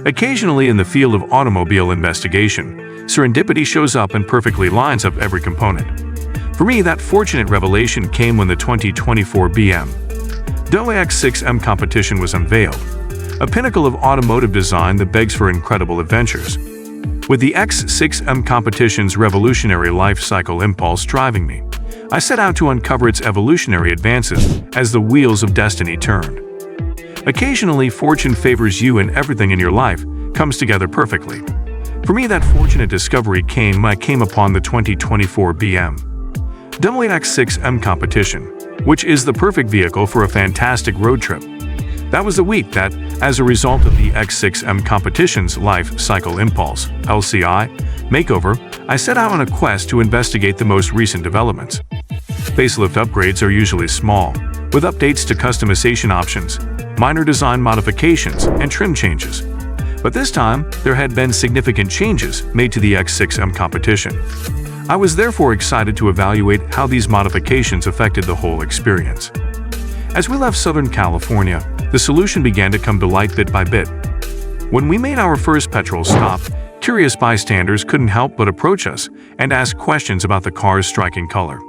Occasionally in the field of automobile investigation, serendipity shows up and perfectly lines up every component. For me, that fortunate revelation came when the 2024 BMW X6 M Competition was unveiled, a pinnacle of automotive design that begs for incredible adventures. With the X6 M Competition's revolutionary life cycle impulse driving me, I set out to uncover its evolutionary advances as the wheels of destiny turned. Occasionally, fortune favors you and everything in your life comes together perfectly. For me, that fortunate discovery came when I came upon the 2024 BMW X6 M Competition, which is the perfect vehicle for a fantastic road trip. That was the week that, as a result of the X6 M Competition's Life Cycle Impulse (LCI) makeover, I set out on a quest to investigate the most recent developments. Facelift upgrades are usually small, with updates to customization options, minor design modifications, and trim changes. But this time, there had been significant changes made to the X6 M Competition. I was therefore excited to evaluate how these modifications affected the whole experience. As we left Southern California, the solution began to come to light bit by bit. When we made our first petrol stop, curious bystanders couldn't help but approach us and ask questions about the car's striking color.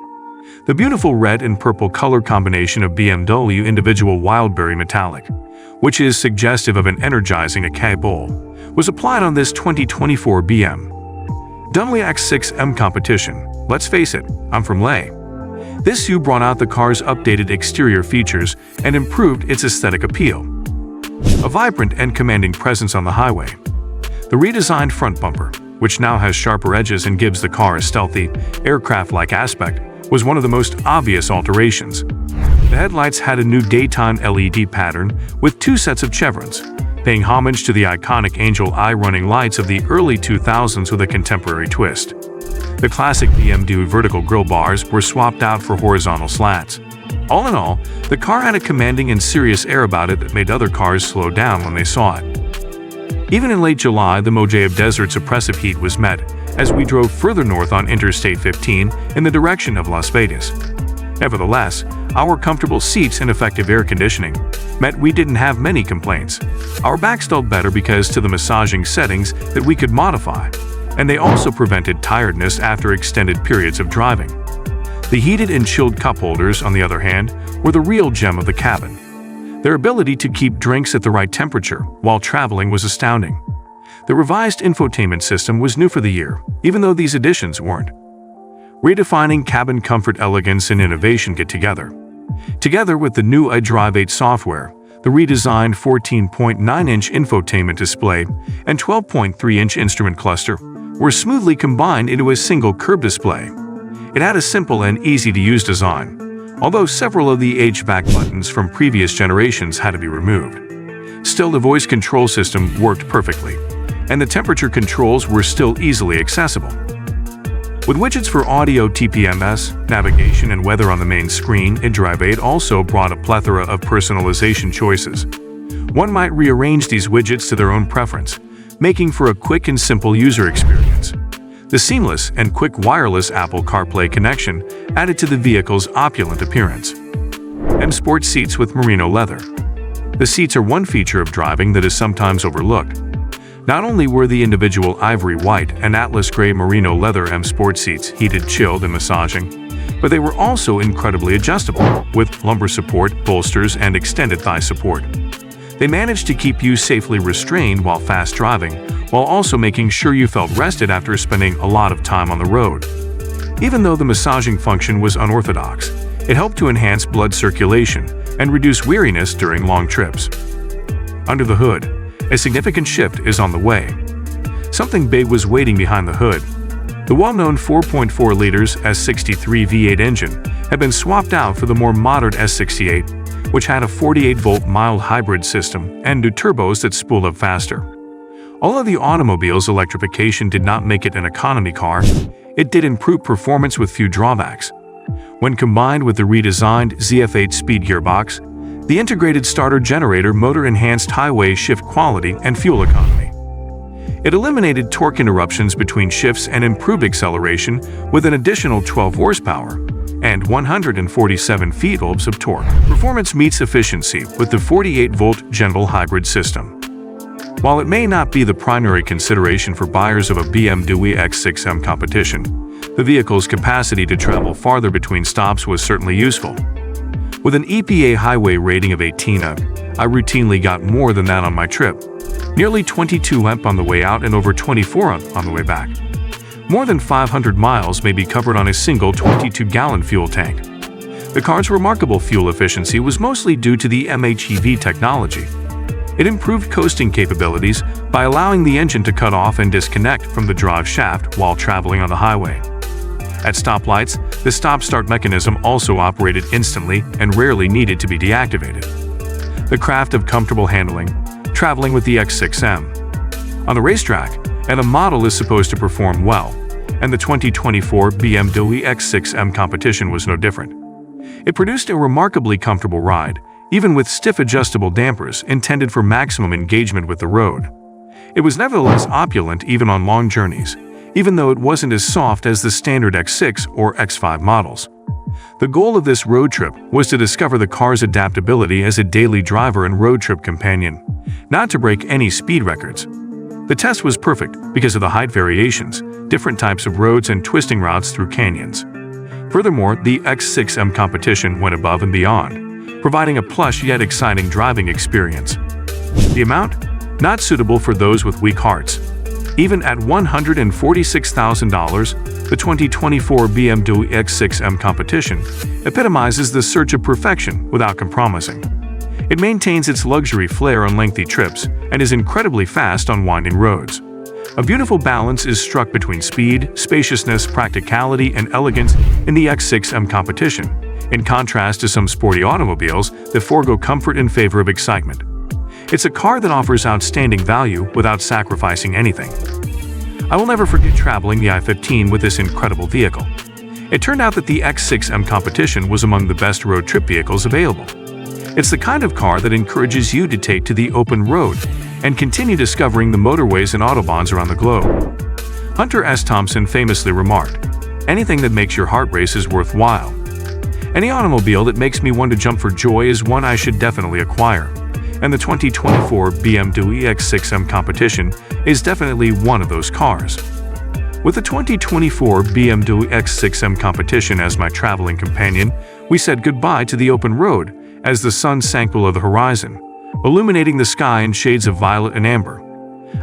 The beautiful red and purple color combination of BMW individual Wildberry Metallic, which is suggestive of an energizing acai bowl, was applied on this 2024 BMW X6 M Competition. Let's face it, I'm from LA. This hue brought out the car's updated exterior features and improved its aesthetic appeal. A vibrant and commanding presence on the highway. The redesigned front bumper, which now has sharper edges and gives the car a stealthy, aircraft-like aspect, was one of the most obvious alterations. The headlights had a new daytime LED pattern with 2 sets of chevrons, paying homage to the iconic angel eye running lights of the early 2000s with a contemporary twist. The classic BMW vertical grille bars were swapped out for horizontal slats. All in all, the car had a commanding and serious air about it that made other cars slow down when they saw it. Even in late July, the mojay of desert's oppressive heat was met as we drove further north on Interstate 15 in the direction of Las Vegas. Nevertheless, our comfortable seats and effective air conditioning meant we didn't have many complaints. Our backs felt better because to the massaging settings that we could modify, and they also prevented tiredness after extended periods of driving. The heated and chilled cup holders, on the other hand, were the real gem of the cabin. Their ability to keep drinks at the right temperature while traveling was astounding. The revised infotainment system was new for the year, even though these additions weren't. Redefining cabin comfort, elegance, and innovation get together. Together with the new iDrive 8 software, the redesigned 14.9-inch infotainment display and 12.3-inch instrument cluster were smoothly combined into a single curved display. It had a simple and easy-to-use design, although several of the HVAC buttons from previous generations had to be removed. Still, the voice control system worked perfectly, and the temperature controls were still easily accessible. With widgets for audio, TPMS, navigation, and weather on the main screen, iDrive 8 also brought a plethora of personalization choices. One might rearrange these widgets to their own preference, making for a quick and simple user experience. The seamless and quick wireless Apple CarPlay connection added to the vehicle's opulent appearance. M Sport seats with merino leather. The seats are one feature of driving that is sometimes overlooked. Not only were the individual ivory white and atlas gray merino leather M Sport seats heated, chilled, and massaging, but they were also incredibly adjustable, with lumbar support, bolsters, and extended thigh support. They managed to keep you safely restrained while fast driving, while also making sure you felt rested after spending a lot of time on the road. Even though the massaging function was unorthodox, it helped to enhance blood circulation and reduce weariness during long trips. Under the hood, a significant shift is on the way. Something big was waiting behind the hood. The well-known 4.4 liters S63 V8 engine had been swapped out for the more modern S68, which had a 48-volt mild hybrid system and new turbos that spooled up faster. Although the automobile's electrification did not make it an economy car, it did improve performance with few drawbacks. When combined with the redesigned ZF8 speed gearbox, the integrated starter-generator motor enhanced highway shift quality and fuel economy. It eliminated torque interruptions between shifts and improved acceleration with an additional 12 horsepower, and 147 feet-pounds of torque. Performance meets efficiency with the 48-volt general hybrid system. While it may not be the primary consideration for buyers of a BMW X6 M Competition, the vehicle's capacity to travel farther between stops was certainly useful. With an EPA highway rating of 18, I routinely got more than that on my trip. Nearly 22 amp on the way out and over 24 amp on the way back. More than 500 miles may be covered on a single 22-gallon fuel tank. The car's remarkable fuel efficiency was mostly due to the MHEV technology. It improved coasting capabilities by allowing the engine to cut off and disconnect from the drive shaft while traveling on the highway. At stoplights, the stop-start mechanism also operated instantly and rarely needed to be deactivated. The craft of comfortable handling, traveling with the X6M. On the racetrack, and a model is supposed to perform well, and the 2024 BMW X6 M Competition was no different. It produced a remarkably comfortable ride, even with stiff adjustable dampers intended for maximum engagement with the road. It was nevertheless opulent even on long journeys, even though it wasn't as soft as the standard X6 or X5 models. The goal of this road trip was to discover the car's adaptability as a daily driver and road trip companion, not to break any speed records. The test was perfect because of the height variations, different types of roads and twisting routes through canyons. Furthermore, the X6 M Competition went above and beyond, providing a plush yet exciting driving experience. The amount? Not suitable for those with weak hearts. Even at $146,000, the 2024 BMW X6 M Competition epitomizes the search of perfection without compromising. It maintains its luxury flair on lengthy trips and is incredibly fast on winding roads. A beautiful balance is struck between speed, spaciousness, practicality, and elegance in the X6 M Competition, in contrast to some sporty automobiles that forego comfort in favor of excitement. It's a car that offers outstanding value without sacrificing anything. I will never forget traveling the I-15 with this incredible vehicle. It turned out that the X6 M Competition was among the best road trip vehicles available. It's the kind of car that encourages you to take to the open road and continue discovering the motorways and autobahns around the globe. Hunter S. Thompson famously remarked, "Anything that makes your heart race is worthwhile. Any automobile that makes me want to jump for joy is one I should definitely acquire." And the 2024 BMW X6 M Competition is definitely one of those cars. With the 2024 BMW X6 M Competition as my traveling companion, we said goodbye to the open road as the sun sank below the horizon, illuminating the sky in shades of violet and amber.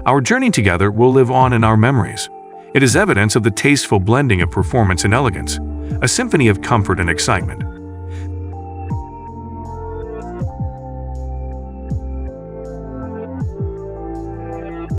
Our journey together will live on in our memories. It is evidence of the tasteful blending of performance and elegance, a symphony of comfort and excitement.